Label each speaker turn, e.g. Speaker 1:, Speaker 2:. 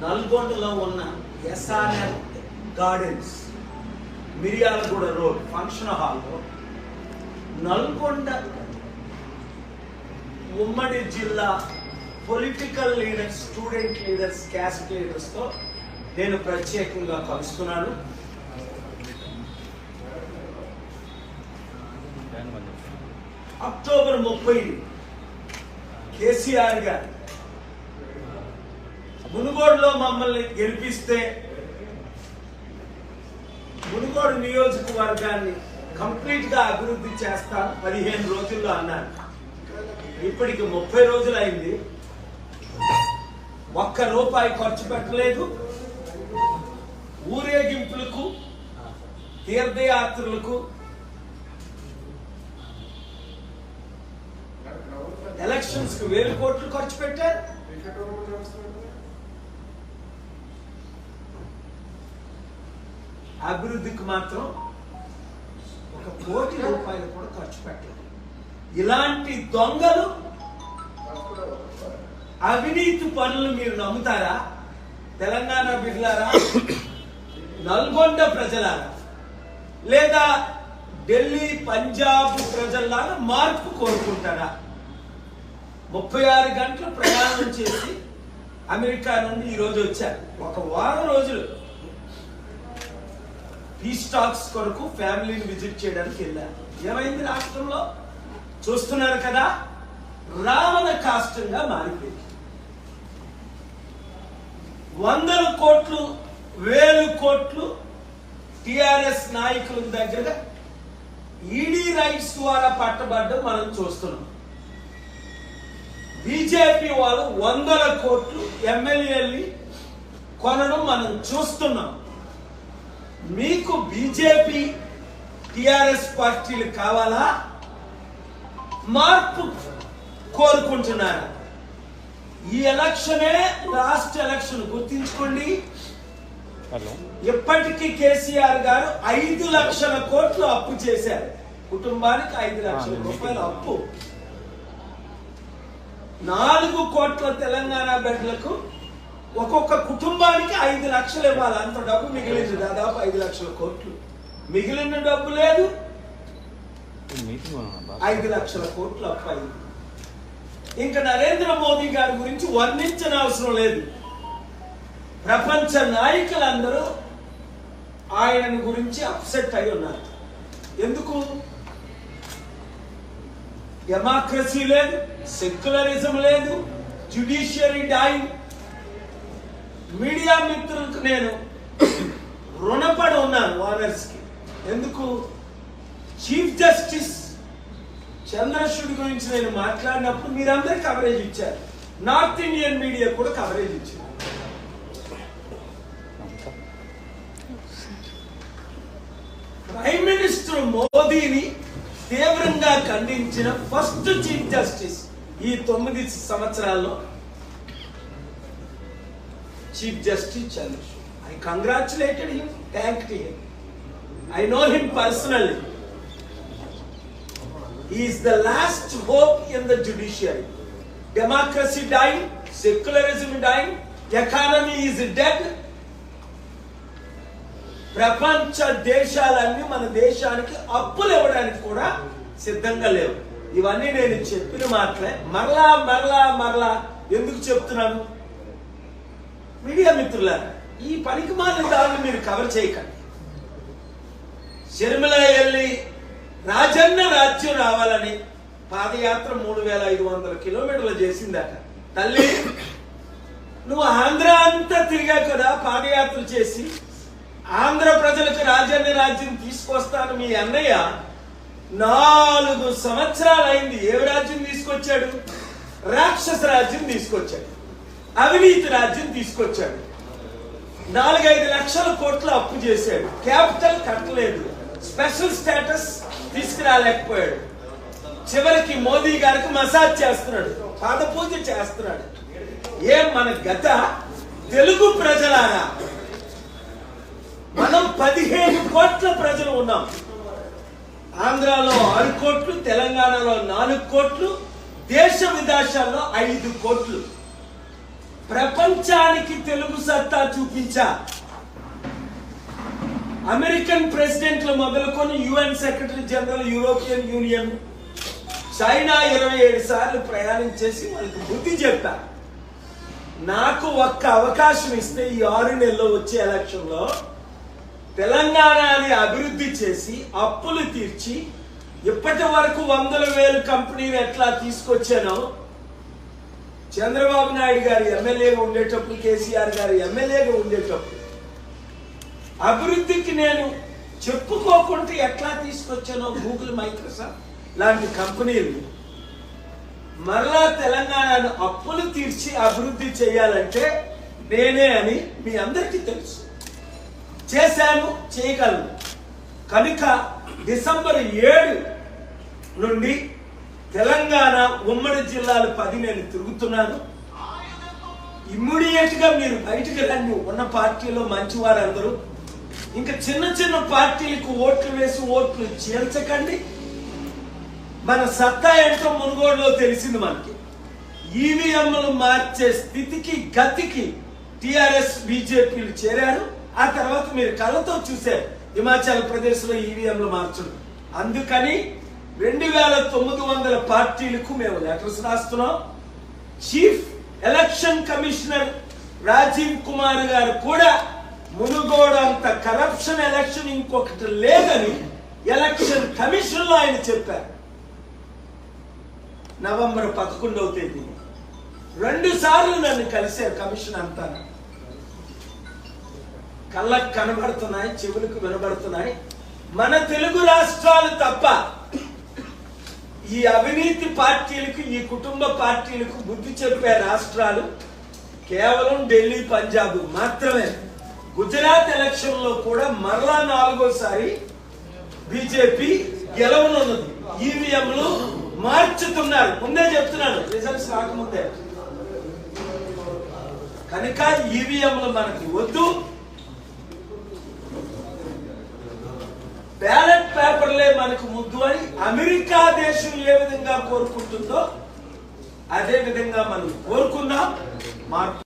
Speaker 1: నల్గొండలో ఉన్న SRL gardens Miryalaguda road function హాల్లో నల్గొండ ఉమ్మడి జిల్లా political leaders, student leaders, caste లీడర్స్తో నేను ప్రత్యేకంగా కలుస్తున్నాను. అక్టోబర్ 30 కేసీఆర్ గారు మునుగోడులో మమ్మల్ని గెలిపిస్తే మునుగోడు నియోజకవర్గాన్ని కంప్లీట్ గా అభివృద్ధి చేస్తాను 15 రోజుల్లో అన్నారు. ఇప్పటికి 30 రోజులు అయింది. ఒక్క రూపాయి ఖర్చు పెట్టలేదు. ఊరేగింపులకు, తీర్థయాత్రలకు, ఎలక్షన్స్ కు 1000 కోట్లు ఖర్చు పెట్టారు. అభివృద్ధికి మాత్రం 1 కోటి రూపాయలు కూడా ఖర్చు పెట్టలేదు. ఇలాంటి దొంగలు, అవినీతి పనులు మీరు నమ్ముతారా? తెలంగాణ బిడ్డలారా, నల్గొండ ప్రజలారా, లేదా ఢిల్లీ, పంజాబ్ ప్రజల్లాగా మార్పు కోరుకుంటారా? 36 గంటలు ప్రయాణం చేసి అమెరికా నుండి ఈరోజు వచ్చారు. 1 వారం రోజులు పీస్ టాక్స్ కొరకు ఫ్యామిలీని విజిట్ చేయడానికి వెళ్ళారు. ఏమైంది రాష్ట్రంలో చూస్తున్నారు కదా, రావణ కాష్టంగా మారిపోయింది. 100 కోట్లు, 1000 కోట్లు టిఆర్ఎస్ నాయకుల దగ్గర ఈడీ రైట్స్ ద్వారా పట్టబడ్డం మనం చూస్తున్నాం. బీజేపీ వాళ్ళు 100 కోట్లు ఎమ్మెల్యేలు కొనడం మనం చూస్తున్నాం. మీకు బీజేపీ, టిఆర్ఎస్ పార్టీలు కావాలా? మార్పు కోరుకుంటున్నారా? ఈ ఎలక్షనే లాస్ట్ ఎలక్షన్, గుర్తించుకోండి. ఇప్పటికీ కేసీఆర్ గారు 5 లక్షల కోట్లు అప్పు చేశారు. కుటుంబానికి 5 లక్షల రూపాయల అప్పు. 4 కోట్ల తెలంగాణ బిడ్డలకు ఒక్కొక్క కుటుంబానికి 5 లక్షలు ఇవ్వాలి. అంత డబ్బు మిగిలింది, దాదాపు 5 లక్షల కోట్లు. మిగిలిన డబ్బు లేదు, 5 లక్షల కోట్లు అప్పు అయింది. ఇంకా నరేంద్ర మోదీ గారి గురించి వర్ణించిన అవసరం లేదు. ప్రపంచ నాయకులందరూ ఆయన గురించి అప్సెట్ అయి ఉన్నారు. ఎందుకు? డెమోక్రసీ లేదు, సెక్యులరిజం లేదు, జ్యుడిషియరీ డైయింగ్. మీడియా మిత్రులకు నేను రుణపడి ఉన్నాను, ఓనర్స్ కి. ఎందుకు? చీఫ్ జస్టిస్ చంద్రచూడ్ గురించి నేను మాట్లాడినప్పుడు మీరందరూ కవరేజ్ ఇచ్చారు. నార్త్ ఇండియన్ మీడియా కూడా కవరేజ్ ఇచ్చారు. ప్రైమ్ మినిస్టర్ మోదీని తీవ్రంగా ఖండించిన ఫస్ట్ చీఫ్ జస్టిస్ ఈ 9 సంవత్సరాల్లో chief justice Chandrachud. I congratulated him, thanked him. I know him personally. He is the last hope in the judiciary. Democracy dying, secularism dying, economy is dead. ప్రపంచ దేశాలన్నీ మన దేశానికి అప్పులు ఇవ్వడానికి కూడా సిద్ధంగా లేవు. ఇవన్నీ నేను చెప్పిన మాటలే. మరలా మరలా మరలా ఎందుకు చెప్తున్నాను? మీడియా మిత్రులారా, ఈ పనికి మాలిన దాన్ని మీరు కవర్ చేయకండి. షర్మిల వెళ్ళి రాజన్న రాజ్యం రావాలని పాదయాత్ర 3500 కిలోమీటర్లు చేసిందట. తల్లి, నువ్వు ఆంధ్ర అంతా తిరిగా కదా పాదయాత్ర చేసి. ఆంధ్ర ప్రజలకు రాజన్న రాజ్యం తీసుకొస్తాను మీ అన్నయ్య 4 సంవత్సరాలు అయింది. ఏ రాజ్యం తీసుకొచ్చాడు? రాక్షస రాజ్యం తీసుకొచ్చాడు, అవినీతి రాజ్యం తీసుకొచ్చాడు. 4-5 లక్షల కోట్ల అప్పు చేశాడు. క్యాపిటల్ కట్టలేదు, స్పెషల్ స్టేటస్ తీసుకురాలేకపోయాడు. చివరికి మోదీ గారికి మసాజ్ చేస్తున్నాడు, పాద పూజ చేస్తున్నాడు. ఏం మన గత తెలుగు ప్రజలారా, మనం 15 కోట్ల ప్రజలు ఉన్నాం. ఆంధ్రాలో 6 కోట్లు, తెలంగాణలో 4 కోట్లు, దేశ విదేశాల్లో 5 కోట్లు. ప్రపంచానికి తెలుగు సత్తా చూపించా. అమెరికన్ ప్రెసిడెంట్లు మొదలుకొని UN secretary general, European union, China 27 సార్లు ప్రయాణం చేసి వాళ్ళకి బుద్ధి చెప్పా. నాకు ఒక్క అవకాశం ఇస్తే ఈ 6 నెలల్లో వచ్చే ఎలక్షన్లో తెలంగాణని అభివృద్ధి చేసి అప్పులు తీర్చి ఇప్పటి వరకు 100,000 కంపెనీలు ఎట్లా తీసుకొచ్చానో, చంద్రబాబు నాయుడు గారు ఎమ్మెల్యేగా ఉండేటప్పుడు, కేసీఆర్ గారు ఎమ్మెల్యేగా ఉండేటప్పుడు అభివృద్ధికి నేను చెప్పుకోకుండా ఎట్లా తీసుకొచ్చానో, గూగుల్, మైక్రోసాఫ్ట్ లాంటి కంపెనీలు మరలా తెలంగాణను అప్పులు తీర్చి అభివృద్ధి చేయాలంటే నేనే అని మీ అందరికీ తెలుసు. చేశాను, చేయగలను. కనుక డిసెంబర్ 7 నుండి తెలంగాణ ఉమ్మడి జిల్లాలు 10 నేను తిరుగుతున్నాను. ఇమ్మీడియట్ గా మీరు బయటకు రండి. ఉన్న పార్టీలో మంచివారందరూ ఇంకా చిన్న చిన్న పార్టీలకు ఓట్లు వేసి ఓట్లు చీల్చకండి. మన సత్తా ఏంటో మునుగోడులో తెలిసింది మనకి. ఈవీఎంలు మార్చే స్థితికి, గతికి టిఆర్ఎస్, బీజేపీలు చేరారు. ఆ తర్వాత మీరు కళ్ళతో చూశారు హిమాచల్ ప్రదేశ్ లో ఈవీఎంలు మార్చడం. అందుకని 2900 పార్టీలకు మేము లెటర్స్ రాస్తున్నాం. Chief election commissioner Rajiv Kumar garu కూడా మునుగోడు అంత కరప్షన్ ఎలక్షన్ ఇంకొకటి లేదని ఎలక్షన్ కమిషన్ లో ఆయన చెప్పారు. నవంబర్ 11వ తేదీ 2 సార్లు నన్ను కలిశారు. కమిషన్ అంతా కళ్ళకు కనబడుతున్నాయి, చెవులకు వినబడుతున్నాయి. మన తెలుగు రాష్ట్రాలు తప్ప ఈ అవినీతి పార్టీలకు, ఈ కుటుంబ పార్టీలకు బుద్ధి చెప్పే రాష్ట్రాలు కేవలం ఢిల్లీ, పంజాబ్ మాత్రమే. గుజరాత్ ఎలక్షన్ లో కూడా మరలా 4వసారి బీజేపీ గెలవనున్నది. ఈవీఎంలు మార్చుతున్నారు. ముందే చెప్తున్నాను, రిజల్ట్స్ రాకముందే. కనుక ఈవీఎంలు మనకి వద్దు. బ్యాలెట్ పేపర్లే మనకు ముద్దు అని అమెరికా దేశం ఏ విధంగా కోరుకుంటుందో అదే విధంగా మనం కోరుకుందాం. మార్పు